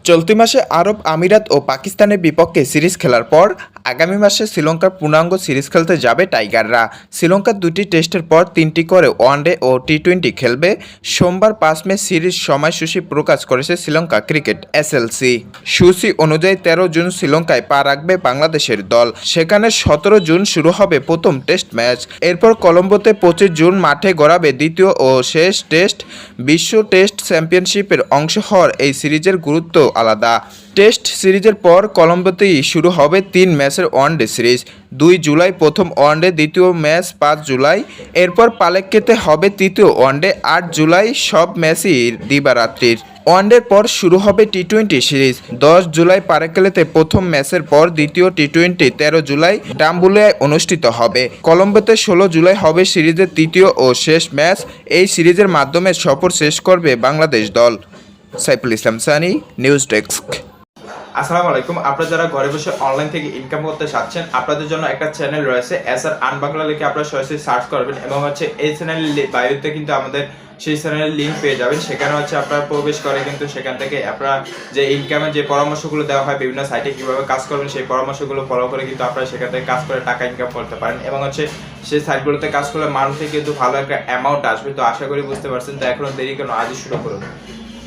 চলতি মাসে আরব আমিরাত ও পাকিস্তানের বিপক্ষে সিরিজ খেলার পর আগামী মাসে শ্রীলঙ্কার পূর্ণাঙ্গ সিরিজ খেলতে যাবে টাইগাররা। শ্রীলঙ্কার দুটি টেস্টের পর 3টি করে ওয়ানডে ও টি-20 খেলবে। সোমবার 5 মে সিরিজ সময়সূচি প্রকাশ করেছে শ্রীলঙ্কা ক্রিকেট এসএলসি। সূচি অনুযায়ী 13 জুন শ্রীলঙ্কায় পা রাখবে বাংলাদেশের দল। সেখানে 17 জুন শুরু হবে প্রথম টেস্ট ম্যাচ। এরপর কলম্বোতে 25 জুন মাঠে গড়াবে দ্বিতীয় ও শেষ টেস্ট। বিশ্ব টেস্ট চ্যাম্পিয়নশিপের অংশ হওয়ার এই সিরিজের গুরুত্ব আলাদা। টেস্ট সিরিজের পর কলম্বোতেই শুরু হবে 3 ম্যাচের ওয়ানডে সিরিজ। 2 জুলাই প্রথম ওয়ানডে, দ্বিতীয় ম্যাচ 5 জুলাই। এরপর পালেক্কেতে হবে তৃতীয় ওয়ানডে 8 জুলাই। সব ম্যাচই দিবারাত্রির। ওয়ানডের পর শুরু হবে টি-20 সিরিজ। 10 জুলাই পারেকেলেতে প্রথম ম্যাচের পর দ্বিতীয় টি-20 13 জুলাই ডাম্বুলিয়ায় অনুষ্ঠিত হবে। কলম্বোতে 16 জুলাই হবে সিরিজের তৃতীয় ও শেষ ম্যাচ। এই সিরিজের মাধ্যমে সফর শেষ করবে বাংলাদেশ দল। Saiful Islam Sunny, news desk. আসসালামু আলাইকুম। আপনারা যারা ঘরে বসে অনলাইন থেকে ইনকাম করতে চাচ্ছেন, আপনাদের জন্য একটা চ্যানেল রয়েছে এসআর আর্ন বাংলা লিখে আপনারা সরাসরি সার্চ করবেন এবং এই চ্যানেলের বায়োতে কিন্তু আমাদের সেই চ্যানেলের লিঙ্ক পেয়ে যাবেন। সেখানে আপনারা প্রবেশ করে কিন্তু সেখান থেকে আপনারা যে ইনকামের যে পরামর্শগুলো দেওয়া হয় বিভিন্ন সাইটে কিভাবে কাজ করবেন সেই পরামর্শগুলো ফলো করে কিন্তু আপনারা সেখান থেকে কাজ করে টাকা ইনকাম করতে পারেন এবং সেই সাইটগুলোতে কাজ করলে মানুষের কিন্তু ভালো একটা অ্যামাউন্ট আসবে। তো আশা করি বুঝতে পারছেন। তো এখনো দেরি কেন, আজই শুরু করুন।